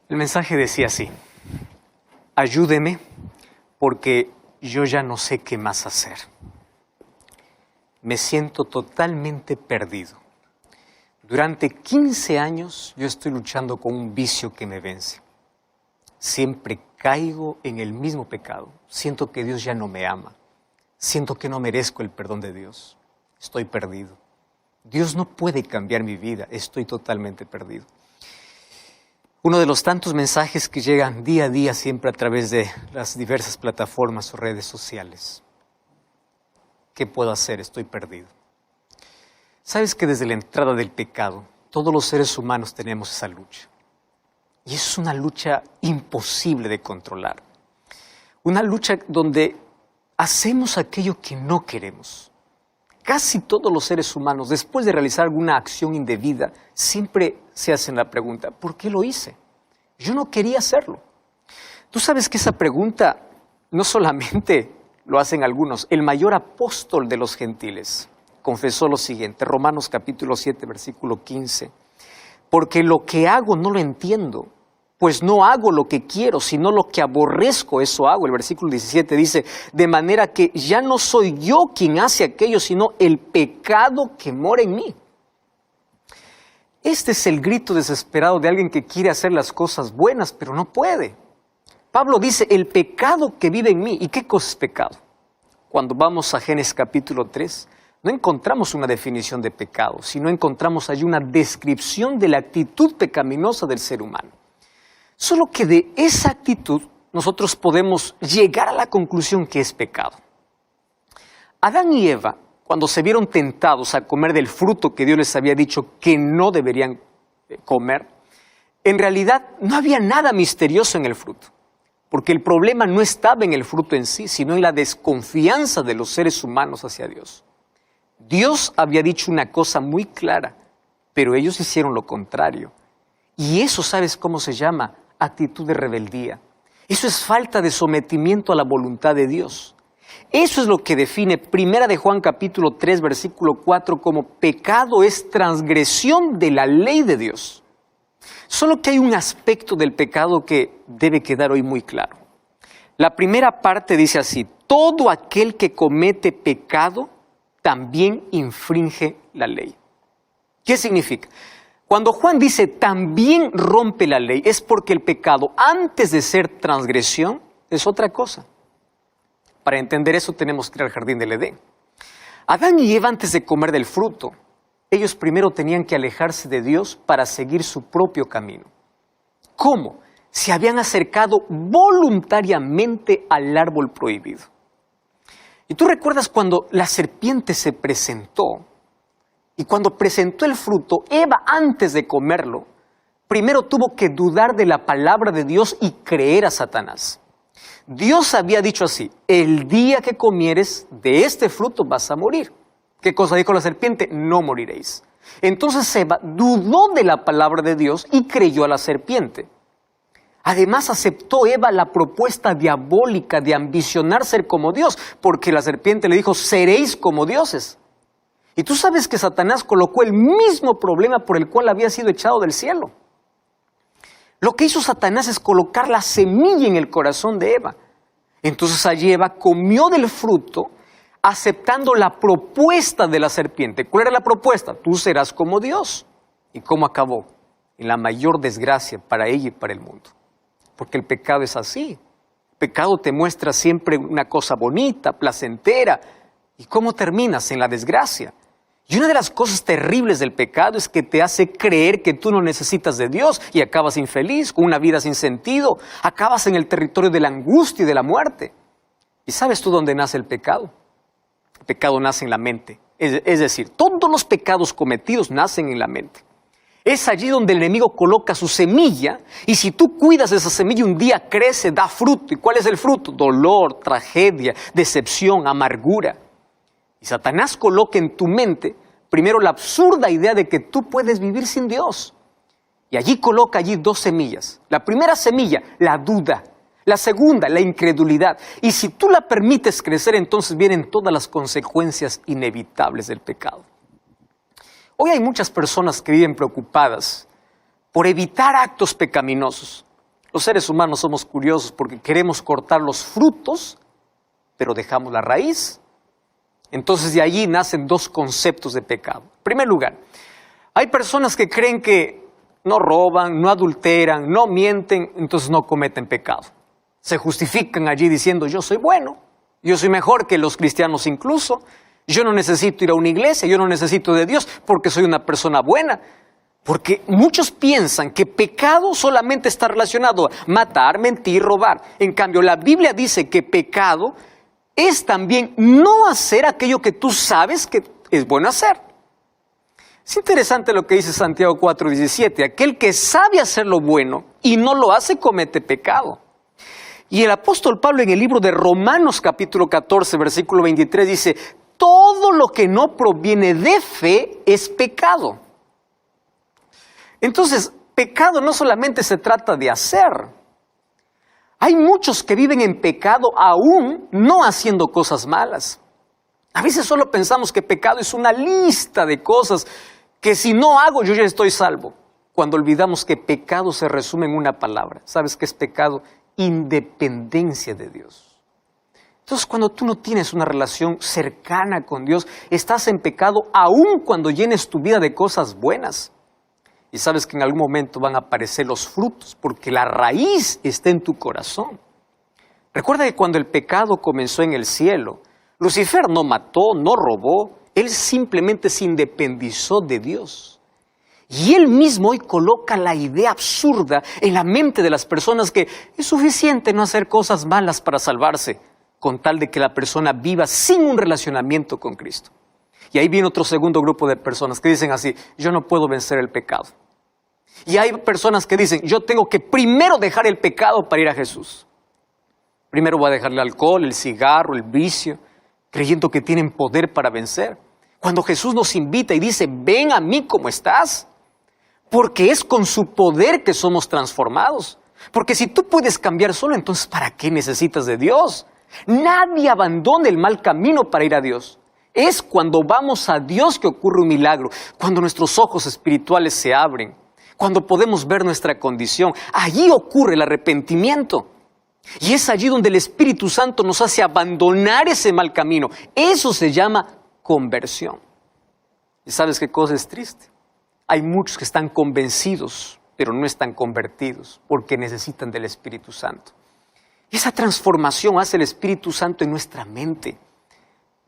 El mensaje decía así: ayúdeme porque yo ya no sé qué más hacer. Me siento totalmente perdido. Durante 15 años yo estoy luchando con un vicio que me vence. Siempre caigo en el mismo pecado. Siento que Dios ya no me ama. Siento que no merezco el perdón de Dios. Estoy perdido. Dios no puede cambiar mi vida. Estoy totalmente perdido. Uno de los tantos mensajes que llegan día a día siempre a través de las diversas plataformas o redes sociales. ¿Qué puedo hacer? Estoy perdido. ¿Sabes que desde la entrada del pecado, todos los seres humanos tenemos esa lucha? Y es una lucha imposible de controlar. Una lucha donde hacemos aquello que no queremos. Casi todos los seres humanos, después de realizar alguna acción indebida, siempre se hacen la pregunta: ¿por qué lo hice? Yo no quería hacerlo. Tú sabes que esa pregunta no solamente lo hacen algunos. El mayor apóstol de los gentiles confesó lo siguiente, Romanos capítulo 7, versículo 15. Porque lo que hago no lo entiendo, pues no hago lo que quiero, sino lo que aborrezco, eso hago. El versículo 17 dice: de manera que ya no soy yo quien hace aquello, sino el pecado que mora en mí. Este es el grito desesperado de alguien que quiere hacer las cosas buenas, pero no puede. Pablo dice: el pecado que vive en mí. ¿Y qué cosa es pecado? Cuando vamos a Génesis capítulo 3, no encontramos una definición de pecado, sino encontramos allí una descripción de la actitud pecaminosa del ser humano. Solo que de esa actitud nosotros podemos llegar a la conclusión que es pecado. Adán y Eva, cuando se vieron tentados a comer del fruto que Dios les había dicho que no deberían comer, en realidad no había nada misterioso en el fruto, porque el problema no estaba en el fruto en sí, sino en la desconfianza de los seres humanos hacia Dios. Dios había dicho una cosa muy clara, pero ellos hicieron lo contrario. Y eso, ¿sabes cómo se llama? Actitud de rebeldía. Eso es falta de sometimiento a la voluntad de Dios. Eso es lo que define 1 de Juan capítulo 3, versículo 4 como pecado es transgresión de la ley de Dios. Solo que hay un aspecto del pecado que debe quedar hoy muy claro. La primera parte dice así: todo aquel que comete pecado también infringe la ley. ¿Qué significa? Cuando Juan dice también rompe la ley, es porque el pecado, antes de ser transgresión, es otra cosa. Para entender eso tenemos que ir al jardín del Edén. Adán y Eva, antes de comer del fruto, ellos primero tenían que alejarse de Dios para seguir su propio camino. ¿Cómo? Se habían acercado voluntariamente al árbol prohibido. Y tú recuerdas cuando la serpiente se presentó, y cuando presentó el fruto, Eva, antes de comerlo, primero tuvo que dudar de la palabra de Dios y creer a Satanás. Dios había dicho así: el día que comieres de este fruto vas a morir. ¿Qué cosa dijo la serpiente? No moriréis. Entonces Eva dudó de la palabra de Dios y creyó a la serpiente. Además aceptó Eva la propuesta diabólica de ambicionar ser como Dios, porque la serpiente le dijo: seréis como dioses. Y tú sabes que Satanás colocó el mismo problema por el cual había sido echado del cielo. Lo que hizo Satanás es colocar la semilla en el corazón de Eva. Entonces allí Eva comió del fruto, aceptando la propuesta de la serpiente. ¿Cuál era la propuesta? Tú serás como Dios. ¿Y cómo acabó? En la mayor desgracia para ella y para el mundo. Porque el pecado es así. El pecado te muestra siempre una cosa bonita, placentera. ¿Y cómo terminas? En la desgracia. Y una de las cosas terribles del pecado es que te hace creer que tú no necesitas de Dios y acabas infeliz, con una vida sin sentido. Acabas en el territorio de la angustia y de la muerte. ¿Y sabes tú dónde nace el pecado? El pecado nace en la mente. Es decir, todos los pecados cometidos nacen en la mente. Es allí donde el enemigo coloca su semilla, y si tú cuidas esa semilla, un día crece, da fruto. ¿Y cuál es el fruto? Dolor, tragedia, decepción, amargura. Y Satanás coloca en tu mente primero la absurda idea de que tú puedes vivir sin Dios. Y allí coloca dos semillas. La primera semilla, la duda. La segunda, la incredulidad. Y si tú la permites crecer, entonces vienen todas las consecuencias inevitables del pecado. Hoy hay muchas personas que viven preocupadas por evitar actos pecaminosos. Los seres humanos somos curiosos porque queremos cortar los frutos, pero dejamos la raíz. Entonces de allí nacen dos conceptos de pecado. En primer lugar, hay personas que creen que no roban, no adulteran, no mienten, entonces no cometen pecado. Se justifican allí diciendo, yo soy bueno, yo soy mejor que los cristianos incluso, yo no necesito ir a una iglesia, yo no necesito de Dios porque soy una persona buena. Porque muchos piensan que pecado solamente está relacionado a matar, mentir, robar. En cambio, la Biblia dice que pecado es también no hacer aquello que tú sabes que es bueno hacer. Es interesante lo que dice Santiago 4:17. Aquel que sabe hacer lo bueno y no lo hace comete pecado. Y el apóstol Pablo en el libro de Romanos capítulo 14, versículo 23 dice, todo lo que no proviene de fe es pecado. Entonces, pecado no solamente se trata de hacer. Hay muchos que viven en pecado aún no haciendo cosas malas. A veces solo pensamos que pecado es una lista de cosas que si no hago yo ya estoy salvo. Cuando olvidamos que pecado se resume en una palabra. ¿Sabes qué es pecado? Independencia de Dios. Entonces, cuando tú no tienes una relación cercana con Dios, estás en pecado aún cuando llenes tu vida de cosas buenas. Y sabes que en algún momento van a aparecer los frutos, porque la raíz está en tu corazón. Recuerda que cuando el pecado comenzó en el cielo, Lucifer no mató, no robó, él simplemente se independizó de Dios. Y él mismo hoy coloca la idea absurda en la mente de las personas que es suficiente no hacer cosas malas para salvarse, con tal de que la persona viva sin un relacionamiento con Cristo. Y ahí viene otro segundo grupo de personas que dicen así, yo no puedo vencer el pecado. Y hay personas que dicen, yo tengo que primero dejar el pecado para ir a Jesús. Primero voy a dejar el alcohol, el cigarro, el vicio, creyendo que tienen poder para vencer. Cuando Jesús nos invita y dice, ven a mí como estás, porque es con su poder que somos transformados. Porque si tú puedes cambiar solo, entonces ¿para qué necesitas de Dios? Nadie abandona el mal camino para ir a Dios. Es cuando vamos a Dios que ocurre un milagro, cuando nuestros ojos espirituales se abren, cuando podemos ver nuestra condición. Allí ocurre el arrepentimiento. Y es allí donde el Espíritu Santo nos hace abandonar ese mal camino. Eso se llama conversión. ¿Y sabes qué cosa es triste? Hay muchos que están convencidos, pero no están convertidos, porque necesitan del Espíritu Santo. Esa transformación hace el Espíritu Santo en nuestra mente.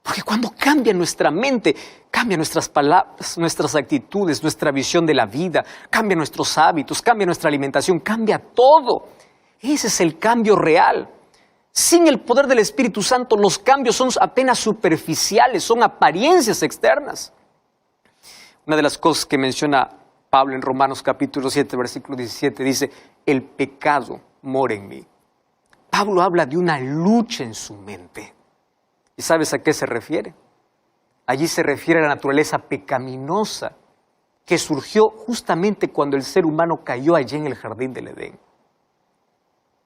Porque cuando cambia nuestra mente, cambia nuestras palabras, nuestras actitudes, nuestra visión de la vida, cambia nuestros hábitos, cambia nuestra alimentación, cambia todo. Ese es el cambio real. Sin el poder del Espíritu Santo, los cambios son apenas superficiales, son apariencias externas. Una de las cosas que menciona Pablo en Romanos capítulo 7, versículo 17, dice, el pecado mora en mí. Pablo habla de una lucha en su mente. ¿Y sabes a qué se refiere? Allí se refiere a la naturaleza pecaminosa que surgió justamente cuando el ser humano cayó allí en el jardín del Edén.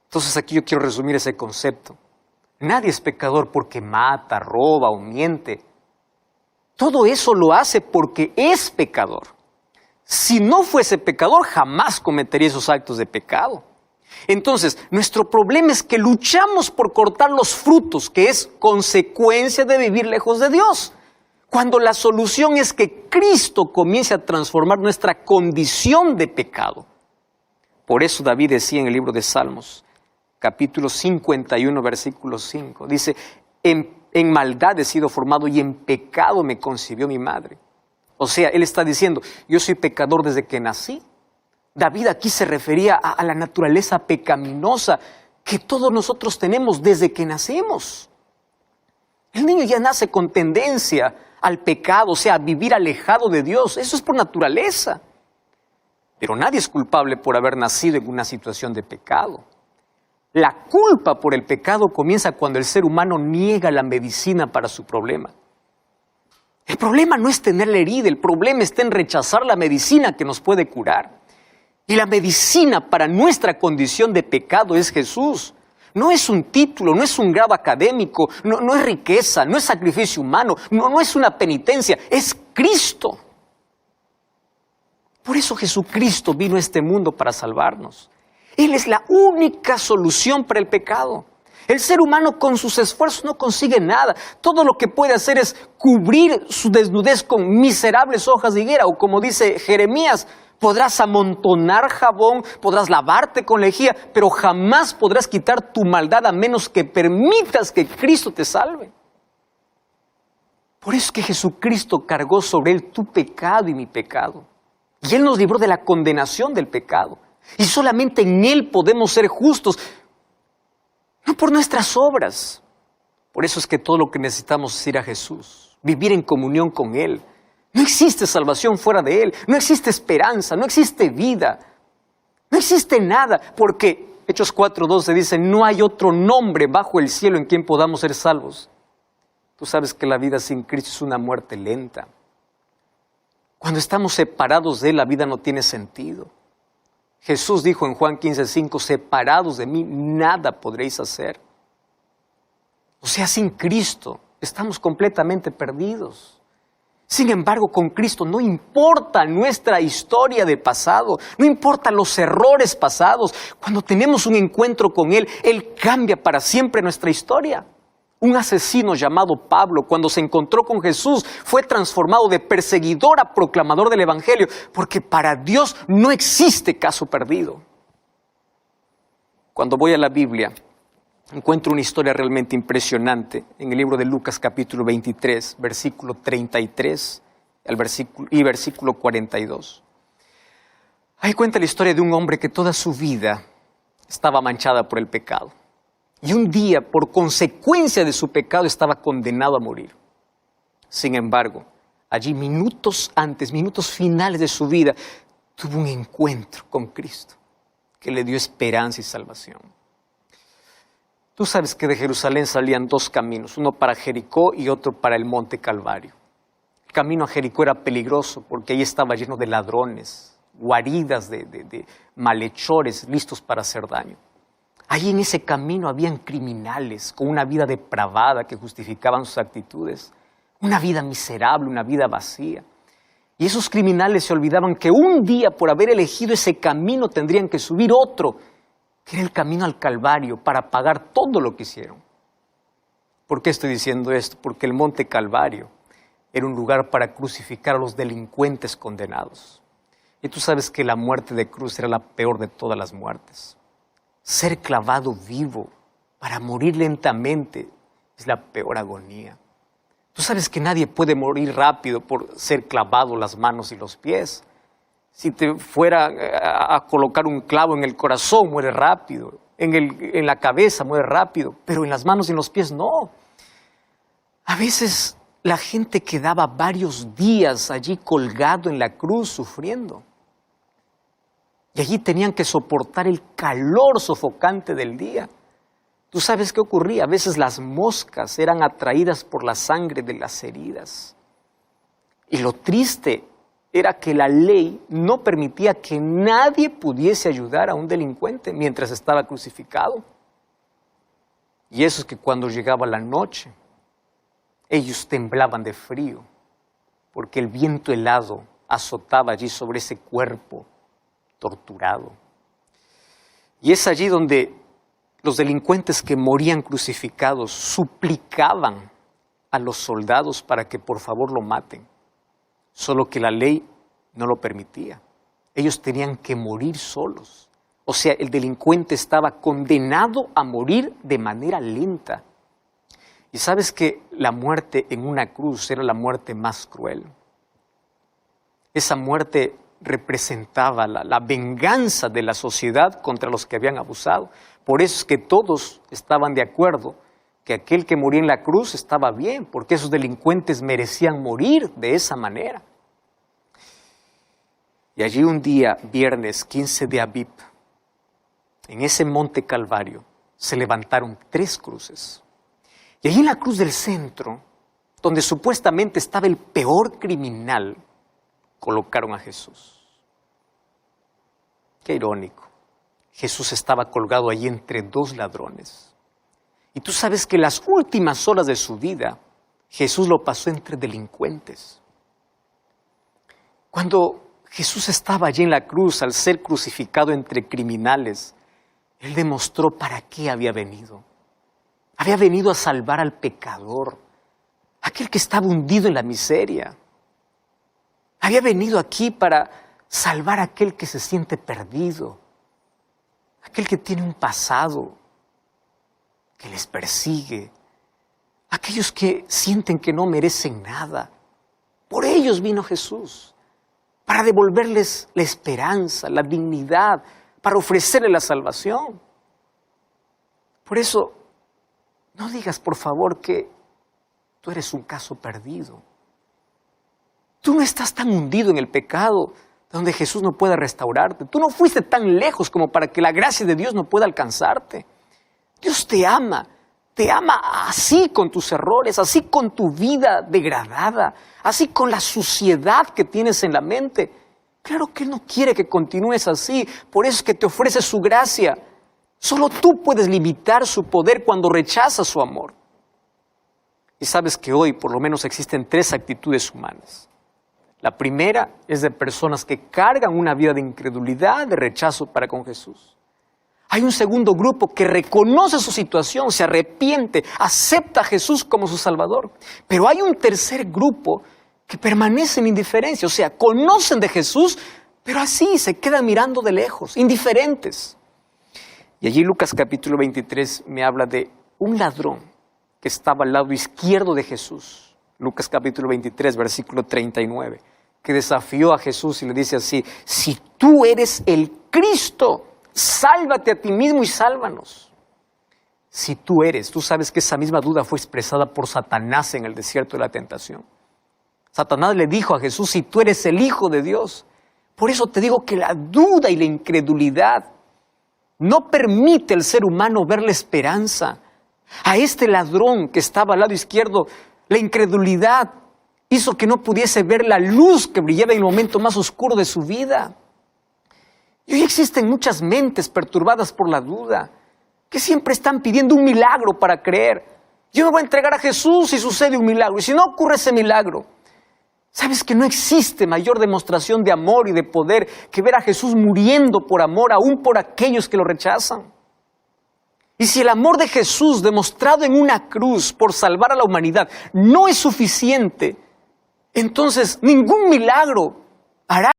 Entonces aquí yo quiero resumir ese concepto. Nadie es pecador porque mata, roba o miente. Todo eso lo hace porque es pecador. Si no fuese pecador, jamás cometería esos actos de pecado. Entonces, nuestro problema es que luchamos por cortar los frutos, que es consecuencia de vivir lejos de Dios. Cuando la solución es que Cristo comience a transformar nuestra condición de pecado. Por eso David decía en el libro de Salmos, capítulo 51, versículo 5, dice, en maldad he sido formado y en pecado me concibió mi madre. O sea, él está diciendo, yo soy pecador desde que nací. David aquí se refería a la naturaleza pecaminosa que todos nosotros tenemos desde que nacemos. El niño ya nace con tendencia al pecado, o sea, a vivir alejado de Dios. Eso es por naturaleza. Pero nadie es culpable por haber nacido en una situación de pecado. La culpa por el pecado comienza cuando el ser humano niega la medicina para su problema. El problema no es tener la herida, el problema está en rechazar la medicina que nos puede curar. Y la medicina para nuestra condición de pecado es Jesús. No es un título, no es un grado académico, no es riqueza, no es sacrificio humano, no es una penitencia, es Cristo. Por eso Jesucristo vino a este mundo para salvarnos. Él es la única solución para el pecado. El ser humano con sus esfuerzos no consigue nada. Todo lo que puede hacer es cubrir su desnudez con miserables hojas de higuera. O como dice Jeremías, podrás amontonar jabón, podrás lavarte con lejía, pero jamás podrás quitar tu maldad a menos que permitas que Cristo te salve. Por eso es que Jesucristo cargó sobre Él tu pecado y mi pecado. Y Él nos libró de la condenación del pecado. Y solamente en Él podemos ser justos. No por nuestras obras. Por eso es que todo lo que necesitamos es ir a Jesús, vivir en comunión con Él. No existe salvación fuera de Él, no existe esperanza, no existe vida, no existe nada, porque Hechos 4:12 dice, no hay otro nombre bajo el cielo en quien podamos ser salvos. Tú sabes que la vida sin Cristo es una muerte lenta. Cuando estamos separados de Él, la vida no tiene sentido. Jesús dijo en Juan 15:5, separados de mí, nada podréis hacer. O sea, sin Cristo estamos completamente perdidos. Sin embargo, con Cristo no importa nuestra historia de pasado, no importa los errores pasados. Cuando tenemos un encuentro con Él, Él cambia para siempre nuestra historia. Un asesino llamado Pablo, cuando se encontró con Jesús, fue transformado de perseguidor a proclamador del Evangelio, porque para Dios no existe caso perdido. Cuando voy a la Biblia, encuentro una historia realmente impresionante en el libro de Lucas capítulo 23, versículo 33 y versículo 42. Ahí cuenta la historia de un hombre que toda su vida estaba manchada por el pecado. Y un día, por consecuencia de su pecado, estaba condenado a morir. Sin embargo, allí minutos antes, minutos finales de su vida, tuvo un encuentro con Cristo que le dio esperanza y salvación. Tú sabes que de Jerusalén salían dos caminos, uno para Jericó y otro para el monte Calvario. El camino a Jericó era peligroso porque ahí estaba lleno de ladrones, guaridas de malhechores listos para hacer daño. Ahí en ese camino habían criminales con una vida depravada que justificaban sus actitudes, una vida miserable, una vida vacía. Y esos criminales se olvidaban que un día por haber elegido ese camino tendrían que subir otro, que era el camino al Calvario, para pagar todo lo que hicieron. ¿Por qué estoy diciendo esto? Porque el monte Calvario era un lugar para crucificar a los delincuentes condenados. Y tú sabes que la muerte de cruz era la peor de todas las muertes. Ser clavado vivo para morir lentamente es la peor agonía. Tú sabes que nadie puede morir rápido por ser clavado las manos y los pies. Si te fuera a colocar un clavo en el corazón, muere rápido. En la cabeza muere rápido, pero en las manos y en los pies no. A veces la gente quedaba varios días allí colgado en la cruz sufriendo. Y allí tenían que soportar el calor sofocante del día. ¿Tú sabes qué ocurría? A veces las moscas eran atraídas por la sangre de las heridas. Y lo triste era que la ley no permitía que nadie pudiese ayudar a un delincuente mientras estaba crucificado. Y eso es que cuando llegaba la noche, ellos temblaban de frío, porque el viento helado azotaba allí sobre ese cuerpo torturado. Y es allí donde los delincuentes que morían crucificados suplicaban a los soldados para que por favor lo maten, solo que la ley no lo permitía. Ellos tenían que morir solos. O sea, el delincuente estaba condenado a morir de manera lenta. Y sabes que la muerte en una cruz era la muerte más cruel. Esa muerte representaba la venganza de la sociedad contra los que habían abusado. Por eso es que todos estaban de acuerdo que aquel que moría en la cruz estaba bien, porque esos delincuentes merecían morir de esa manera. Y allí un día, viernes 15 de Abib, en ese monte Calvario, se levantaron 3 cruces. Y allí en la cruz del centro, donde supuestamente estaba el peor criminal, colocaron a Jesús. Qué irónico. Jesús estaba colgado allí entre 2 ladrones. Y tú sabes que las últimas horas de su vida, Jesús lo pasó entre delincuentes. Cuando Jesús estaba allí en la cruz, al ser crucificado entre criminales, Él demostró para qué había venido. Había venido a salvar al pecador, aquel que estaba hundido en la miseria. Había venido aquí para salvar a aquel que se siente perdido, aquel que tiene un pasado que les persigue, aquellos que sienten que no merecen nada. Por ellos vino Jesús, para devolverles la esperanza, la dignidad, para ofrecerles la salvación. Por eso, no digas por favor que tú eres un caso perdido. Tú no estás tan hundido en el pecado donde Jesús no pueda restaurarte. Tú no fuiste tan lejos como para que la gracia de Dios no pueda alcanzarte. Dios te ama así con tus errores, así con tu vida degradada, así con la suciedad que tienes en la mente. Claro que Él no quiere que continúes así, por eso es que te ofrece su gracia. Solo tú puedes limitar su poder cuando rechazas su amor. Y sabes que hoy por lo menos existen 3 actitudes humanas. La primera es de personas que cargan una vida de incredulidad, de rechazo para con Jesús. Hay un segundo grupo que reconoce su situación, se arrepiente, acepta a Jesús como su Salvador. Pero hay un tercer grupo que permanece en indiferencia, o sea, conocen de Jesús, pero así se quedan mirando de lejos, indiferentes. Y allí Lucas capítulo 23 me habla de un ladrón que estaba al lado izquierdo de Jesús. Lucas capítulo 23, versículo 39, que desafió a Jesús y le dice así: si tú eres el Cristo, sálvate a ti mismo y sálvanos. Si tú eres, tú sabes que esa misma duda fue expresada por Satanás en el desierto de la tentación. Satanás le dijo a Jesús: si tú eres el Hijo de Dios. Por eso te digo que la duda y la incredulidad no permite al ser humano ver la esperanza. A este ladrón que estaba al lado izquierdo, la incredulidad hizo que no pudiese ver la luz que brillaba en el momento más oscuro de su vida. Y hoy existen muchas mentes perturbadas por la duda, que siempre están pidiendo un milagro para creer. Yo me voy a entregar a Jesús si sucede un milagro, y si no ocurre ese milagro. ¿Sabes que no existe mayor demostración de amor y de poder que ver a Jesús muriendo por amor, aún por aquellos que lo rechazan? Y si el amor de Jesús demostrado en una cruz por salvar a la humanidad no es suficiente, entonces ningún milagro hará